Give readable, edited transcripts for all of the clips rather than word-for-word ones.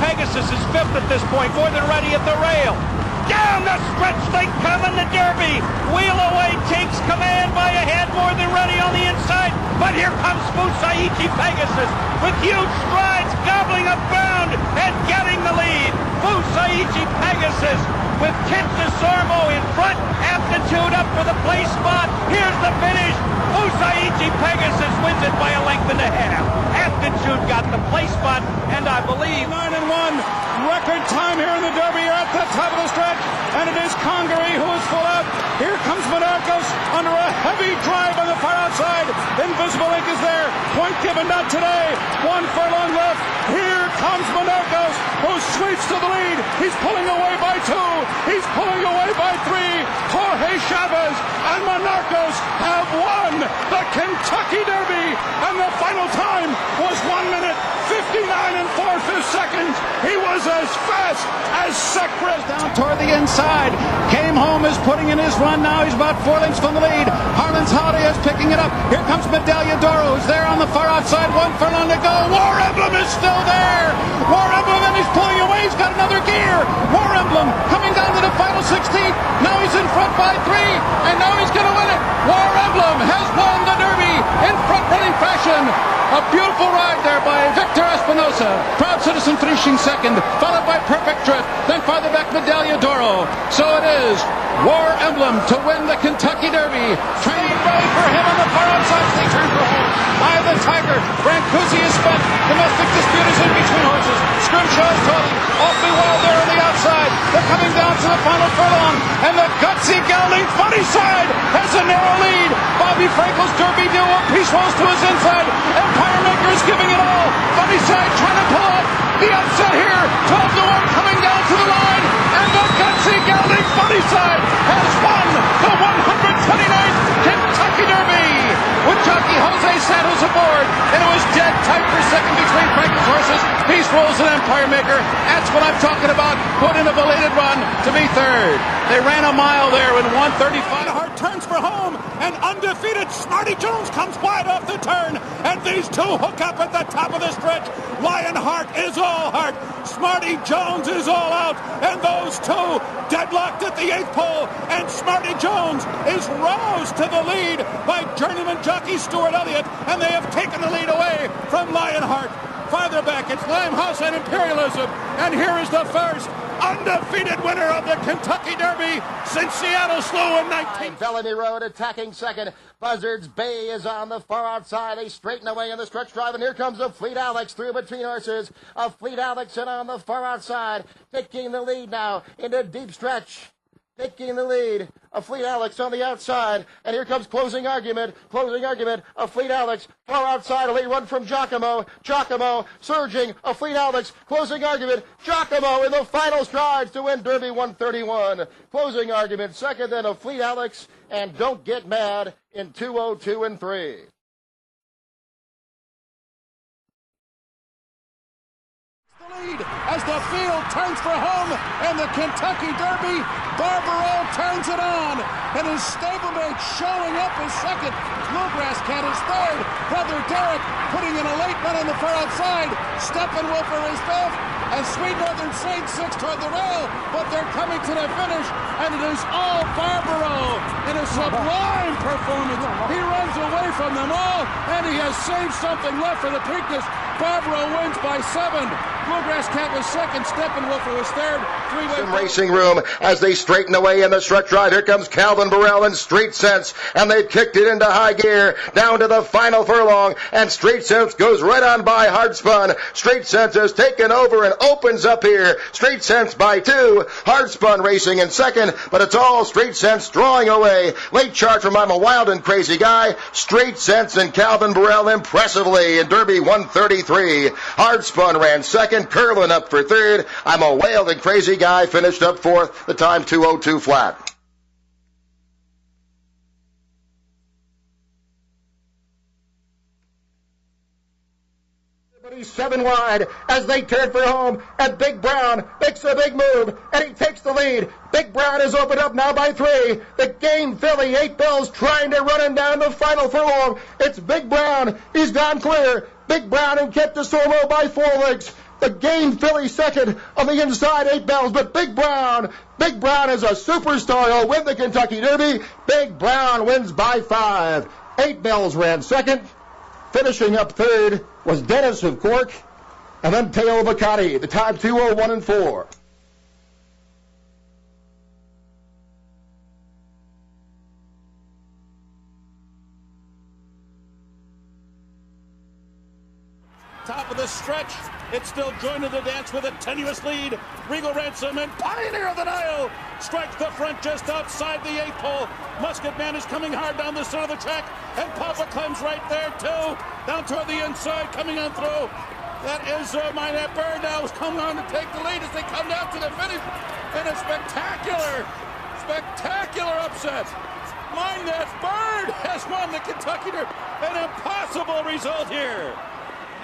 Pegasus is fifth at this point, more than ready at the rail. Down the stretch they come in the Derby. Wheel away takes command by a head, more than ready on the inside. But here comes Fusaichi Pegasus with huge strides, gobbling up ground and getting the lead. Fusaichi Pegasus with Kent DeSormo in front. Aptitude up for the place spot. Here's the finish. Fusaichi Pegasus wins it by a length and a half. Aptitude got the place spot, and I believe 9-1 record time here in the Derby. You're at the top of the stretch, and it is Congaree who is full out. Here comes Monarchos under a heavy drive on the far outside. Invisible Ink is there. Point given, not today. 1 furlong left. Here comes Monarchos, who sweeps to the lead. He's pulling away by 2. He's pulling away by 3. Jorge Chavez and Monarchos have won the Kentucky Derby, and the final time was 1 minute 59 4/5 seconds. He was as fast as Secret. Down toward the inside. Came home, is putting in his run now. He's about 4 lengths from the lead. Harlan's Holiday is picking it up. Here comes Medaglia d'Oro, who's there on the far outside. 1 furlong to go. War Emblem is still there. War Emblem, and he's pulling away. He's got another gear. War Emblem coming down to the final 16. Now he's in front by 3, and now he's going to win it. War Emblem has won the Derby in front-running fashion. A beautiful ride there by Victor Espinosa. Proud Citizen finishing second, followed by Perfect Drift, then farther back Medaglia d'Oro. So it is War Emblem to win the Kentucky Derby. Training ready for him on the far outside as they turn for home. Eye of the Tiger. Brancusi is spent. Domestic dispute is in between horses. Scrimshaw is toiling. Awfully wild there on the outside. They're coming down to the final furlong. And the gutsy gelding Funny Side has a narrow lead. Bobby Frankel's Derby duo piece rolls to his inside. Empire Maker is giving it all. Funny Side trying to pull up the upset here. 12-1 coming down to the line. And the gutsy gelding Funny Side has won the 129th Kentucky Derby. With jockey Jose Santos aboard, and it was dead tight for second between Frankel's horses. Peace Rolls and Empire Maker. That's what I'm talking about. Put in a belated run to be third. They ran a mile there in 1:35. Hart turns for home, and undefeated Smarty Jones comes wide off the turn, and these two hook up at the top of the stretch. Lionheart is all heart. Smarty Jones is all out, and those two deadlocked at the 8th pole, and Smarty Jones is roused to the lead by journeyman jockey Stuart Elliott, and they have taken the lead away from Lionheart. Farther back, it's Limehouse and Imperialism, and here is the first undefeated winner of the Kentucky Derby since Seattle Slew in 19... Bellamy Road attacking second. Buzzards Bay is on the far outside. They straighten away in the stretch drive, and here comes a Fleet Alex through between horses. A Fleet Alex in on the far outside, taking the lead now into deep stretch. Taking the lead, a Fleet Alex on the outside, and here comes closing argument, a Fleet Alex, far outside, a late run from Giacomo surging, a Fleet Alex, closing argument, Giacomo in the final strides to win Derby 131, closing argument, second then a Fleet Alex, and Don't Get Mad in 202 and 3. Lead as the field turns for home and the Kentucky Derby. Barbaro turns it on, and his stablemate showing up is second. Bluegrass Cat is third. Brother Derek putting in a late run on the far outside. Steppenwolfer is fifth, and Sweet Northern Saint sixth toward the rail, but they're coming to the finish, and it is all Barbaro in a sublime performance. He runs away from them all, and he has saved something left for the Preakness. Barbaro wins by 7. Bluegrass Cat was second. Steppenwolfer was third. Three-way racing room as they straighten away in the stretch drive. Here comes Calvin Burrell and Street Sense, and they've kicked it into high gear down to the final furlong, and Street Sense goes right on by Hard Spun. Street Sense has taken over and opens up here. Street Sense by 2. Hard Spun racing in second, but it's all Street Sense drawing away. Late charge from I'm a Wild and Crazy Guy. Street Sense and Calvin Burrell impressively in Derby 133. Hard Spun ran second. Curlin up for third. I'm a Wild and Crazy Guy finished up fourth. The time 2:02 flat. He's 7 wide as they turn for home, and Big Brown makes a big move, and he takes the lead. Big Brown is opened up now by 3. The Game Filly, 8 Bells, trying to run him down the final furlong. It's Big Brown. He's gone clear. Big Brown and Kent DeSormo by 4 lengths. The game filly second on the inside, 8 Bells, but Big Brown is a superstar. He'll win the Kentucky Derby. Big Brown wins by 5. 8 Bells ran second. Finishing up third was Dennis of Cork, and then Teo Bacati. The time 2:01.4. Top of the stretch, it's still joining the dance with a tenuous lead. Regal Ransom and Pioneer of the Nile strikes the front just outside the 8th pole. Musket Man is coming hard down the center of the track, and Papa Clem's right there too. Down toward the inside, coming on through. That is Minette Bird now is coming on to take the lead as they come down to the finish. And a spectacular upset. Minette Bird has won the Kentucky Derby. An impossible result here.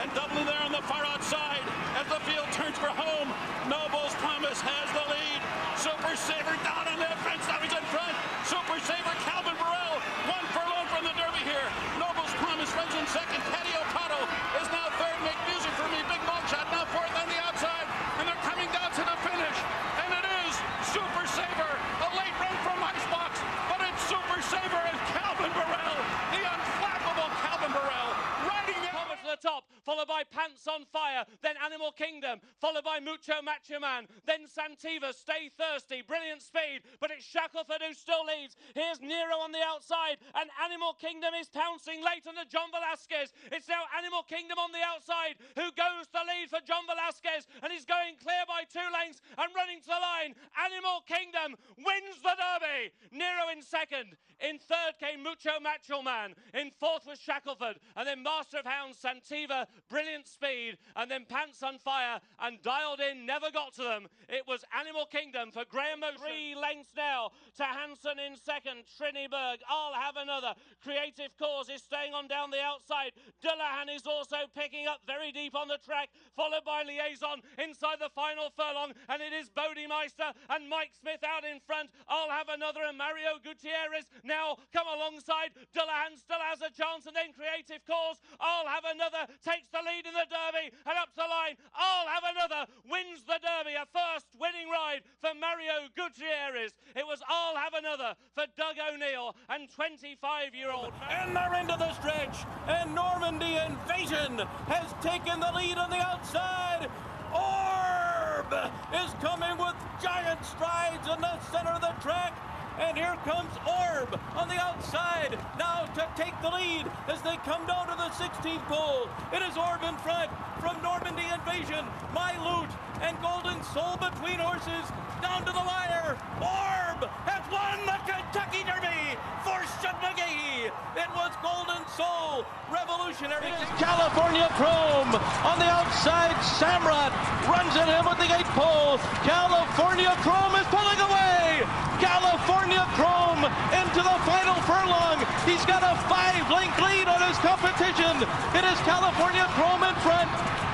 And doubling there on the far outside as the field turns for home. Noble's Promise has the lead. Super Saver down on that fence. Now he's in front. Super Saver, Calvin Burrell, 1 furlong from the Derby here. Noble's Promise runs in second. Caddy Ocado is now third. Make music for me. Big long shot now fourth on the outside. And they're coming down to the finish. And it is Super Saver. A late run from Icebox. But it's Super Saver and Calvin Burrell. The unflappable Calvin Burrell. Riding the to the top, followed by Pants on Fire, then Animal Kingdom, followed by Mucho Macho Man, then Santiva, Stay Thirsty, Brilliant Speed, but it's Shackelford who still leads. Here's Nero on the outside, and Animal Kingdom is pouncing late on the John Velasquez. It's now Animal Kingdom on the outside who goes to lead for John Velasquez, and he's going clear by 2 lengths and running to the line. Animal Kingdom wins the Derby. Nero in second. In third came Mucho Macho Man. In fourth was Shackelford, and then Master of Hounds, Santiva, Brilliant Speed, and then Pants on Fire, and Dialed In never got to them. It was Animal Kingdom for Graham Motion. 3 lengths now to Hansen in second. Triniberg, I'll Have Another. Creative Cause is staying on down the outside. Dullahan is also picking up very deep on the track, followed by Liaison inside the final furlong, and it is Bodemeister and Mike Smith out in front. I'll Have Another and Mario Gutierrez now come alongside. Dullahan still has a chance, and then Creative Cause. I'll Have Another takes the lead in the Derby, and up the line, I'll Have Another wins the Derby. A first winning ride for Mario Gutierrez. It was I'll Have Another for Doug O'Neill and 25-year-old. And they're into the stretch, and Normandy Invasion has taken the lead on the outside. Orb is coming with giant strides in the center of the track. And here comes Orb on the outside now to take the lead as they come down to the 16th pole. It is Orb in front from Normandy Invasion, My Loot, and Golden Soul between horses down to the wire. Orb has won the Kentucky Derby for Shud McGee. It was Golden Soul, Revolutionary. It is California Chrome on the outside. Samrat runs at him with the 8th pole. California Chrome is pulling away. California Chrome into the final furlong. He's got a 5-length lead on his competition. It is California Chrome in front.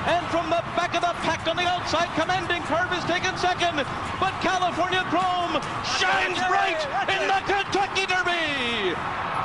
And from the back of the pack on the outside, Commanding Curve is taken second. But California Chrome shines bright in the Kentucky Derby.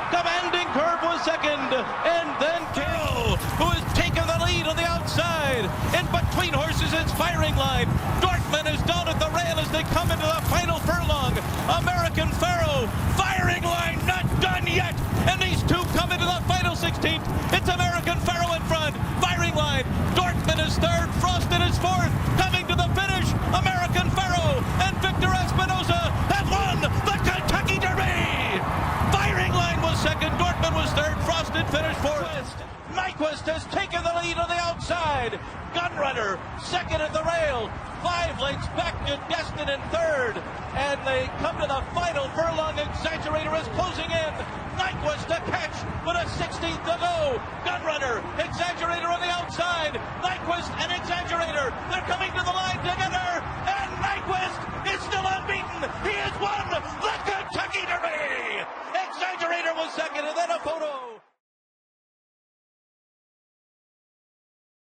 Commanding Curve was second. And then Carroll, who has taken the lead on the outside. In between horses, it's Firing Line. Dortmund is down at the rail as they come into the final furlong. American Pharaoh, Firing Line, not done yet. And these two come into the final 16th. It's American Pharaoh in front. Firing Line. Dortmund is third. Frosted is fourth. Coming to the finish, American Pharaoh and Victor Espinosa have won the Kentucky Derby. Firing Line was second. Dortmund was third. Frosted finished fourth. Nyquist has taken the lead on the outside. Gunrunner second at the rail. 5 lengths back to Destin in third. And they come to the final furlong. Exaggerator is closing in. Nyquist to catch with a 16th to go. Gunrunner, Exaggerator on the outside. Nyquist and Exaggerator. They're coming to the line together.